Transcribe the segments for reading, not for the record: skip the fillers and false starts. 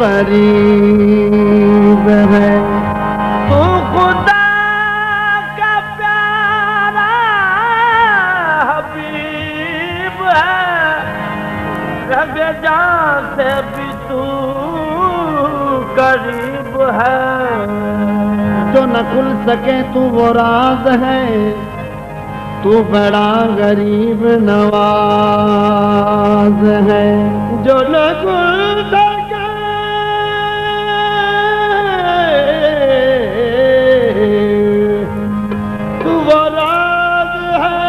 करीब है तू खुदा का प्यारा हबीब है, रगे जान से भी तू करीब है। जो न खुल सके तू वो राज है, तू बड़ा गरीब नवाज है। जो न खुल सके तू वो राज है,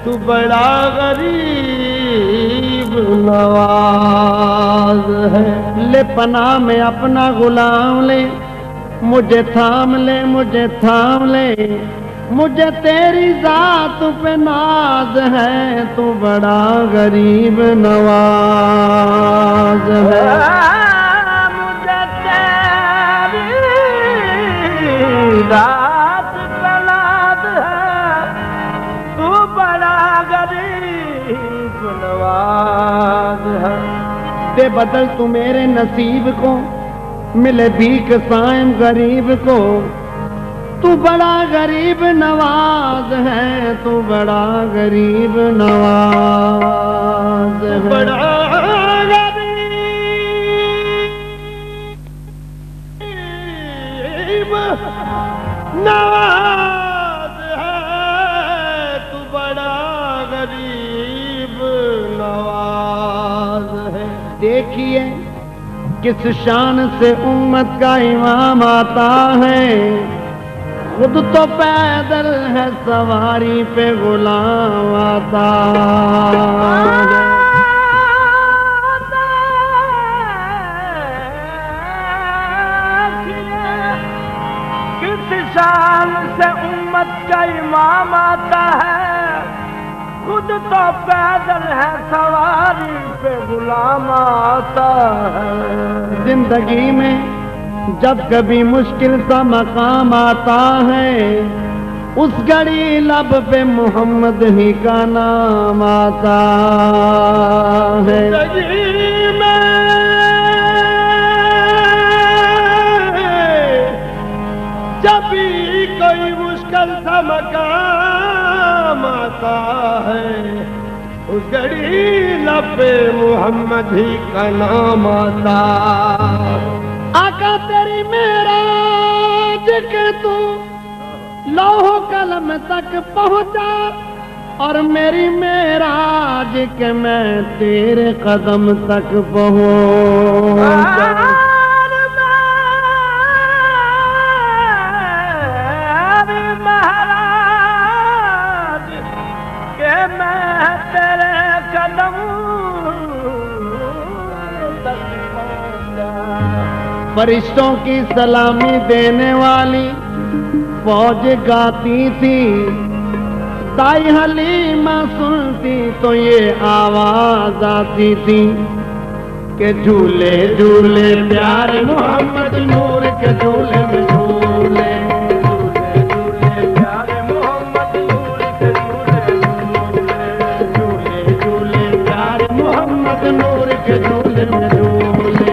तू बड़ा गरीब नवाज है। ले पनाह में अपना गुलाम ले, मुझे थाम ले, मुझे थाम ले, मुझे तेरी जात पे नाज है, तू बड़ा गरीब नवाज है। मुझे तेरी जात पे नाज है, तू बड़ा गरीब नवाज है। दे बदल तू मेरे नसीब को, मिले भीख साइम गरीब को, तू बड़ा गरीब नवाज है, तू बड़ा गरीब नवाज है। बड़ा गरीब नवाज है, तू बड़ा गरीब नवाज है। देखिए किस शान से उम्मत का इमाम आता है, खुद तो पैदल है, सवारी पे गुलाम आता है। किस शान से उम्मत का इमाम आता है, खुद तो पैदल है, सवारी पे गुलाम आता है। जिंदगी में जब कभी मुश्किल सा मकाम आता है, उस घड़ी लब पे मोहम्मद ही का नाम आता है। जिंदगी में जब भी कोई मुश्किल सा मकाम आता है, उस घड़ी लब पे मोहम्मद ही का नाम आता। आका तेरी मेराज के तू लौह कलम तक पहुंचा, और मेरी मेराज के मैं तेरे कदम तक पहुंचा। महाराज के मैं तेरे कदम तक पहुंचा। फरिश्तों की सलामी देने वाली फौज गाती थी, दाई हलीमा सुनती तो ये आवाज आती थी कि झूले झूले प्यारे मोहम्मद नूर के झूले में झूले। के झूले में झूले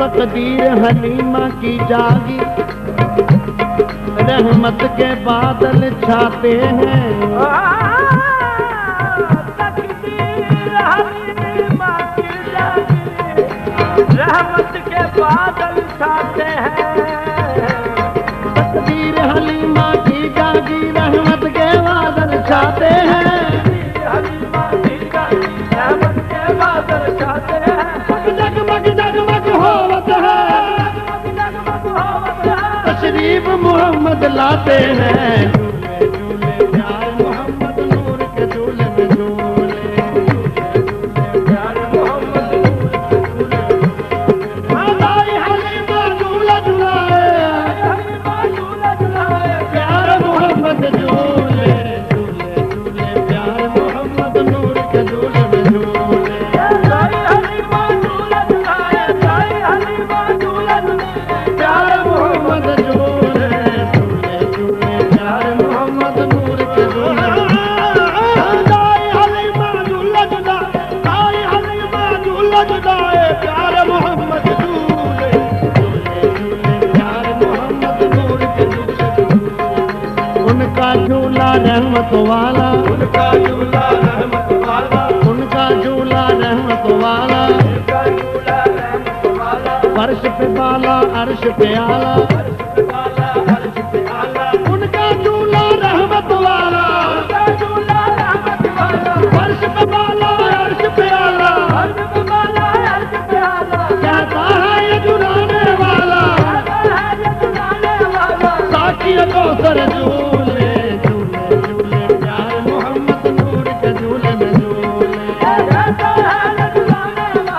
तकदीर हलीमा की जागी, रहमत के बादल छाते हैं। तकदीर हलीमा की जागी, रहमत के बादल छाते हैं। तकदीर हलीमा की जागी, रहमत के बादल छाते हैं। हलीमा की जागी, रहमत के बादल छाते हैं। जगमग जगमग होवत है, तशरीफ मोहम्मद लाते हैं। झूले झूले प्यार मोहम्मद नूर के झूले में झूले, प्यार मोहम्मद नूर के झूले में दाई हलीमा झूला झुलाए, प्यार मोहम्मद झूले झूले झूले, प्यार मोहम्मद नूर के झूले में झूले। रहमत वाला, उनका झूला रहमत वाला, उनका झूला रहमत वाला, उनका झूला रहमत वाला। फर्श पे बाला अर्श पे आला, अर्श पे बाला अर्श पे आला, उनका झूला रहमत वाला, उनका झूला रहमत वाला। फर्श पे बाला अर्श पे आला, अर्श पे बाला अर्श पे आला। कहता है ये जुड़ाने वाला, कहता है ये जुड़ाने वाला। साकी कौसर झूले झूले झूले, प्यार मोहम्मद नूर के झूले में झूले। कहता है ये जुड़ाने वाला,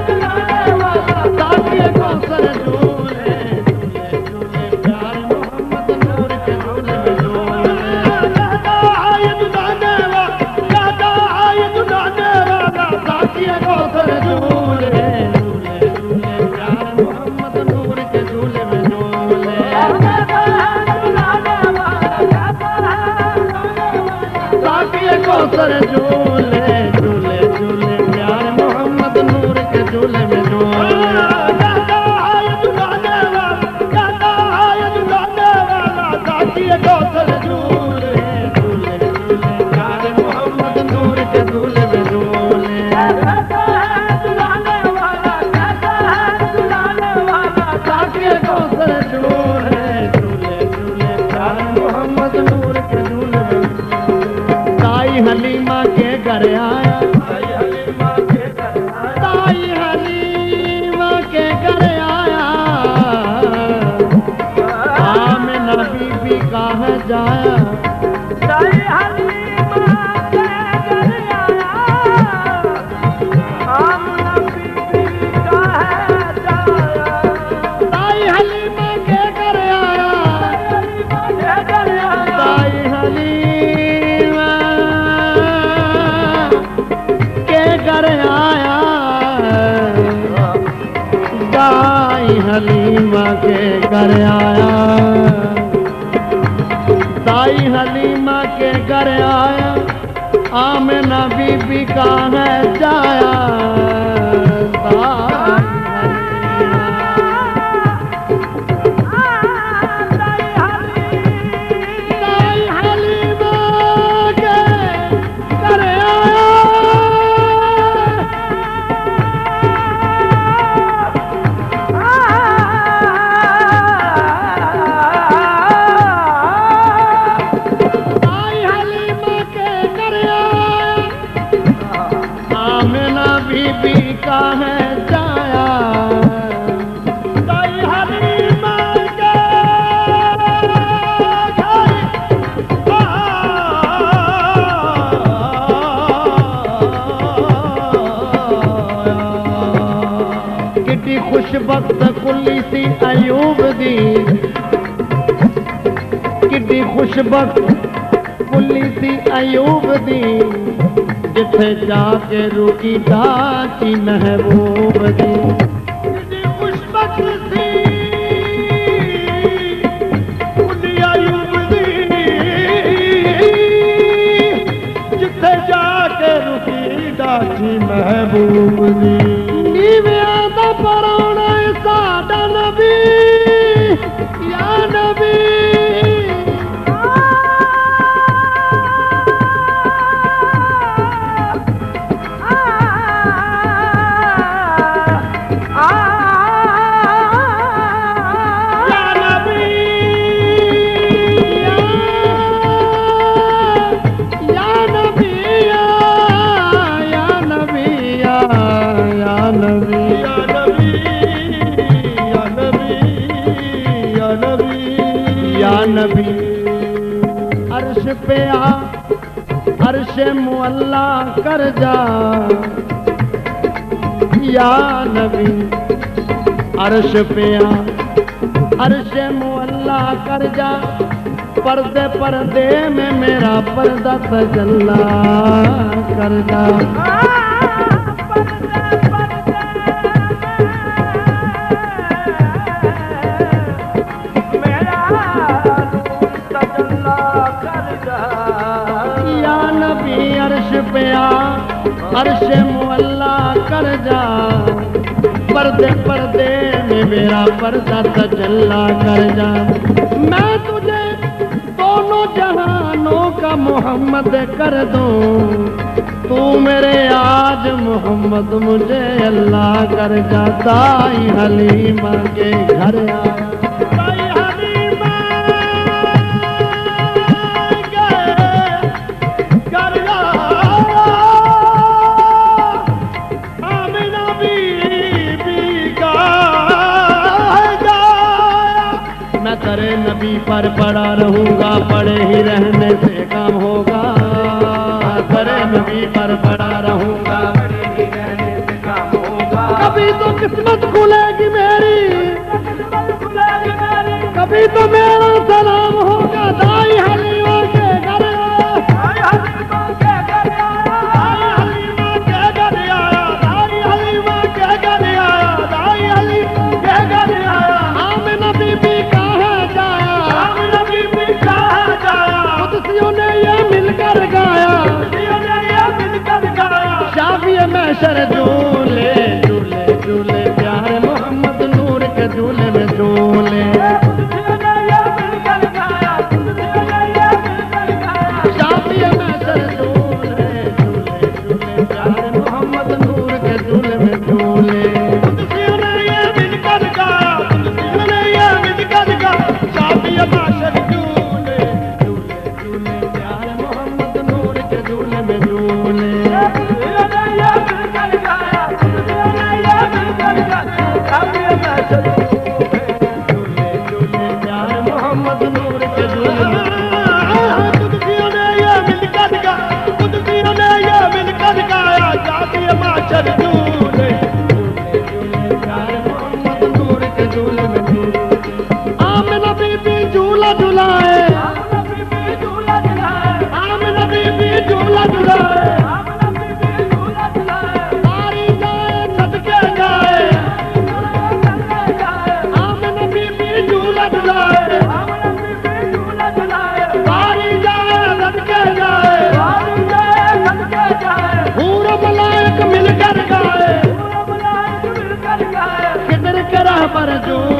जुड़ाने वाला। साकी कौसर झूले झूले झूले, प्यार मोहम्मद नूर के झूले में झूले। कहता है ये जुड़ाने वाला, कहता है ये जुड़ाने वाला, साकी कौसर झूले झूले झूले, प्यार मोहम्मद नूर के झूले में झूले। कौसर झूले झूले झूले, प्यार मोहम्मद नूर के झूले में झूले। कहता है ये जुड़ाने वाला, कहता है ये जुड़ाने वाला, साकी कौसर झूले झूले झूले, प्यार मोहम्मद नूर के झूले में झूले। कहता है जुड़ाने वाला, कहता है जुड़ाने वाला। साकी कौसर झूले झूले झूले, प्यार मोहम्मद नूर के झूले घर आया, ताई हलीमा के घर आया, ताई हलीमा के घर आया, आमिना बीबी कहाँ जाया, ताई हलीमा के घर आया, आमिना बीबी कहाँ जाया, ताई हलीमा के घर आया, के घर आया, ताई हलीमा के घर आया, ताई हलीमा के घर आया, ताई हलीमा के घर आया, आमिना बीबी कहाँ जाया, ताई हलीमा के घर ताई हलीमा के घर आमिना बीबी कहाँ जाया, ताई हलीमा के कितनी खुशबख्त कुल्ली सी अयूब दी, कितनी खुशबख्त कुल्ली सी अयूब दी, जिथे जाके रुकी डाकी महबूब दी, कितनी खुशबख्त सी कुल्ली अयूब दी, जिथे जाके रुकी डाकी महबूब दी, नीविया दा परौना साडा नबी या नबी, नबी अर्श पे आ, अर्श मुअल्ला कर जा, या नबी अर्श पे आ, अर्श मुअल्ला कर जा, पर्दे पर्दे में मेरा पर्दा तजल्ला कर जा, अर्श पे आ, अर्श मुअल्ला कर जा, पर्दे पर्दे में मेरा पर्दा तजल्ला कर जा, मैं तुझे दोनों जहानों का मोहम्मद कर दूं, तू मेरे आज मोहम्मद मुझे अल्लाह कर जा, ताई हलीमा के घर आया, करे नबी पर पड़ा रहूंगा, पड़े ही रहने से काम होगा, करे नबी पर पड़ा रहूंगा, पड़े ही रहने से काम होगा, कभी तो किस्मत खुलेगी मेरी, कभी तो मेरा सलाम होगा, ताई हलीमा के घर आया, ताई हलीमा के घर आया, ताई हलीमा के घर आया, ताई हलीमा के घर आया, आमिना बीबी ने ये मिलकर गाया, शाफी महशर झूले झूले झूले, प्यारे मोहम्मद नूर के झूले में झूले, शाफी महशर झूले झूले झूले, प्यारे मोहम्मद नूर के झूले में झूले, शाफी महशर झूले झूले झूले, प्यारे मोहम्मद नूर के झूले में झूले। पर झूले